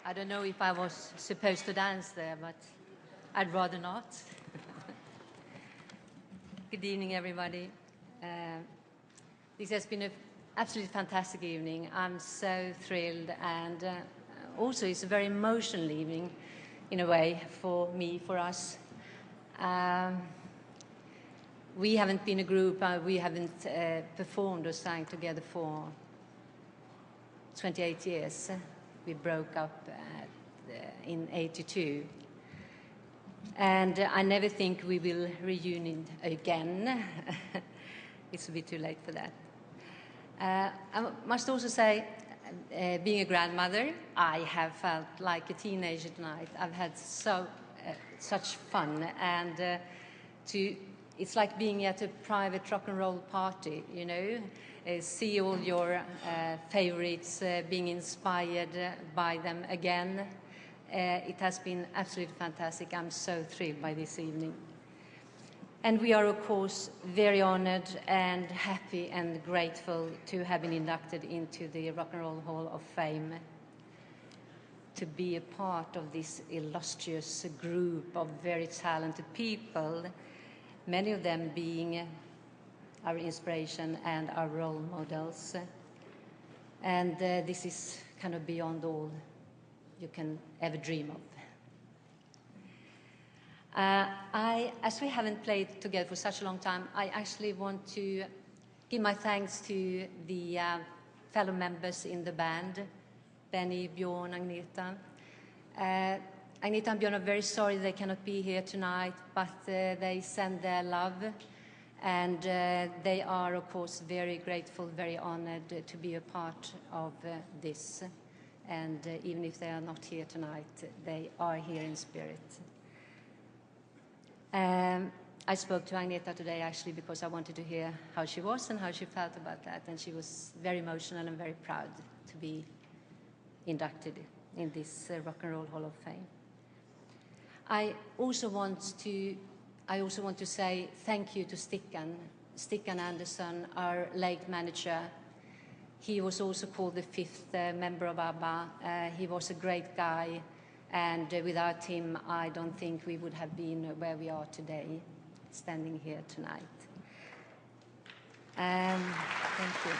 I don't know if I was supposed to dance there, but I'd rather not. Good evening, everybody. This has been an absolutely fantastic evening. I'm so thrilled, and also it's a very emotional evening, in a way, for me, for us. We haven't been a group, we haven't performed or sang together for 28 years. We broke up in '82. And I never think we will reunion again. It's a bit too late for that. I must also say, being a grandmother, I have felt like a teenager tonight. I've had such fun, and it's like being at a private rock and roll party, you know, see all your favorites being inspired by them again. It has been absolutely fantastic. I'm so thrilled by this evening. And we are, of course, very honored and happy and grateful to have been inducted into the Rock and Roll Hall of Fame, to be a part of this illustrious group of very talented people, many of them being our inspiration and our role models. And this is kind of beyond all you can ever dream of. As we haven't played together for such a long time, I actually want to give my thanks to the fellow members in the band, Benny, Bjorn, Agneta. Agneta and Bjorn are very sorry they cannot be here tonight, but they send their love, and they are, of course, very grateful, very honored to be a part of this. And even if they are not here tonight, they are here in spirit. I spoke to Agneta today actually because I wanted to hear how she was and how she felt about that, and she was very emotional and very proud to be inducted in this Rock and Roll Hall of Fame. I also want to say thank you to Stickan Andersson, our late manager. He was also called the fifth member of ABBA. He was a great guy, and without him, I don't think we would have been where we are today, standing here tonight. Thank you.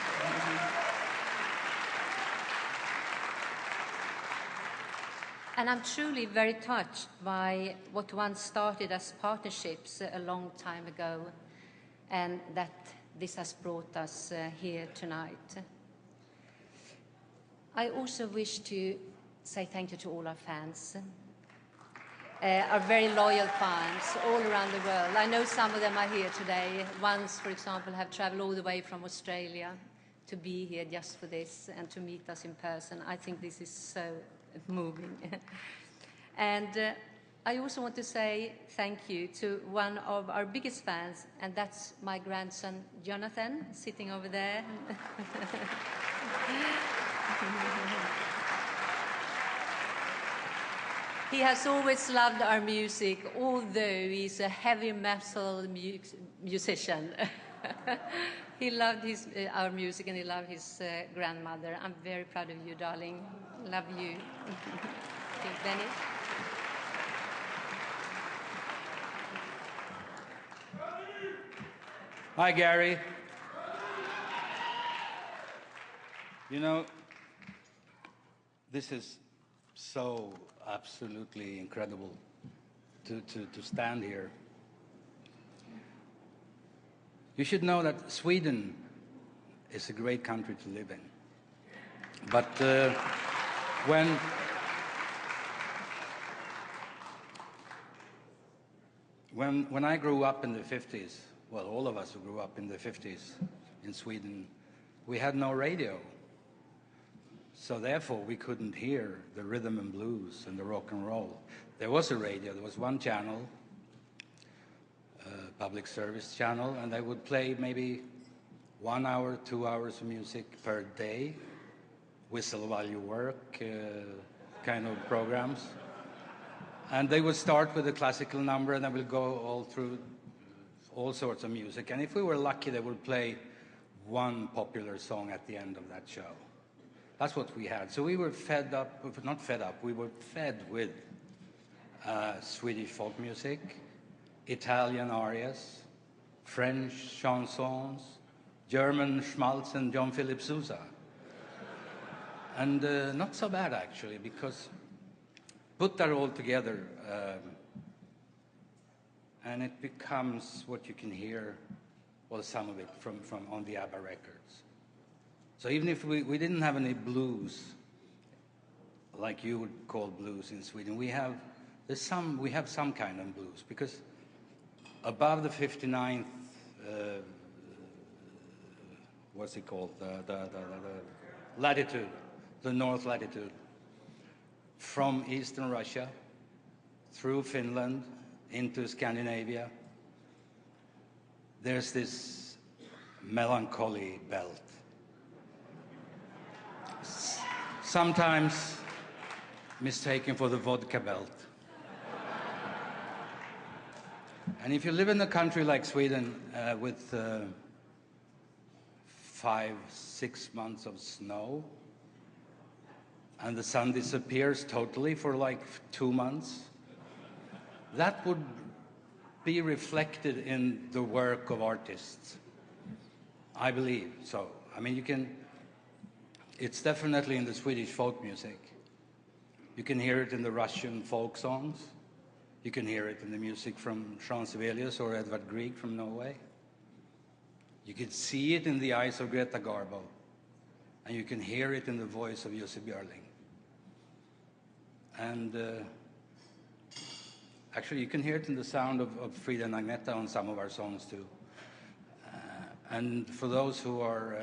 And I'm truly very touched by what once started as partnerships a long time ago, and that this has brought us here tonight. I also wish to say thank you to all our fans, our very loyal fans all around the world. I know some of them are here today. Ones, for example, have traveled all the way from Australia to be here just for this and to meet us in person. I think this is so moving. And I also want to say thank you to one of our biggest fans, and that's my grandson, Jonathan, sitting over there. He has always loved our music, although he's a heavy metal musician. He loved our music, and he loved his grandmother. I'm very proud of you, darling. Love you. Okay, Benny. Hi, Gary. You know, this is so absolutely incredible to stand here. You should know that Sweden is a great country to live in. But when I grew up in the 50s, well, all of us who grew up in the 50s in Sweden, we had no radio. So therefore, we couldn't hear the rhythm and blues and the rock and roll. There was a radio, there was one channel, public service channel, and they would play maybe 1 hour, 2 hours of music per day, whistle while you work kind of programs. And they would start with a classical number, and they will go all through all sorts of music. And if we were lucky, they would play one popular song at the end of that show. That's what we had. So we were fed up, not fed up, we were fed with Swedish folk music, Italian arias, French chansons, German schmaltz and John Philip Sousa. And not so bad, actually, because put that all together, and it becomes what you can hear, well, some of it from on the ABBA records. So even if we didn't have any blues, like you would call blues in Sweden, we have some kind of blues, because above the 59th, what's it called, the latitude, the north latitude, from eastern Russia through Finland into Scandinavia, there's this melancholy belt. Sometimes mistaken for the vodka belt. And if you live in a country like Sweden with 5-6 months of snow, and the sun disappears totally for like 2 months, that would be reflected in the work of artists, I believe. So, I mean, it's definitely in the Swedish folk music. You can hear it in the Russian folk songs. You can hear it in the music from Jean Sibelius or Edvard Grieg from Norway. You can see it in the eyes of Greta Garbo. And you can hear it in the voice of Jussi Björling. And actually, you can hear it in the sound of Frida and Agneta on some of our songs too. And for those who are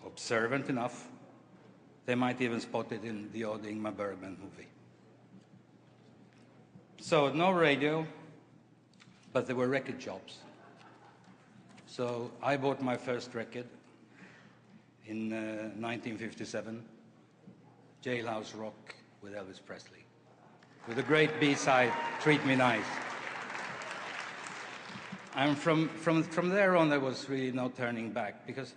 observant enough, they might even spot it in the odd Ingmar Bergman movie. So no radio, but there were record shops. So I bought my first record in 1957, Jailhouse Rock with Elvis Presley, with a great B-side, Treat Me Nice. And from there on, there was really no turning back, because,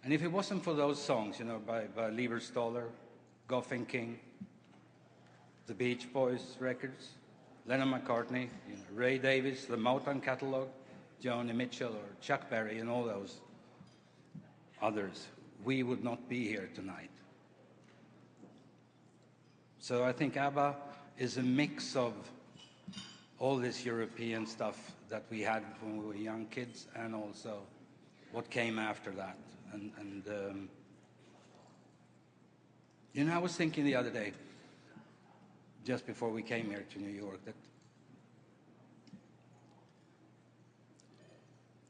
and if it wasn't for those songs, you know, by Lever Stoller, Goffin King, the Beach Boys records, Lennon McCartney, you know, Ray Davies, the Motown catalog, Joni Mitchell or Chuck Berry and all those others, we would not be here tonight. So I think ABBA is a mix of all this European stuff that we had when we were young kids, and also what came after that. And you know, I was thinking the other day, just before we came here to New York, that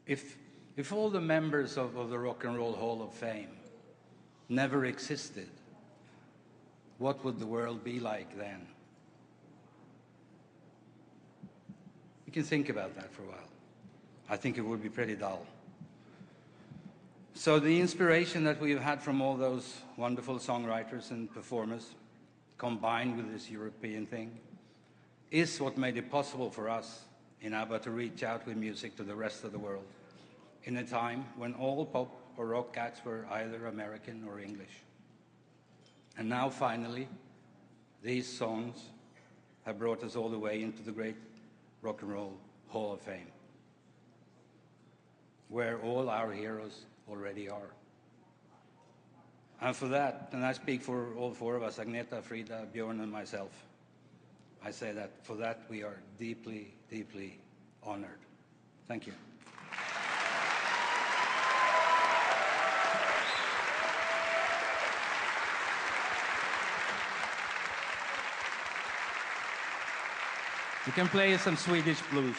if all the members of the Rock and Roll Hall of Fame never existed, what would the world be like then? You can think about that for a while. I think it would be pretty dull. So the inspiration that we've had from all those wonderful songwriters and performers, combined with this European thing, is what made it possible for us in ABBA to reach out with music to the rest of the world in a time when all pop or rock acts were either American or English. And now finally, these songs have brought us all the way into the great Rock and Roll Hall of Fame, where all our heroes already are. And for that, and I speak for all four of us, Agneta, Frida, Björn, and myself, I say that for that we are deeply, deeply honored. Thank you. You can play some Swedish blues.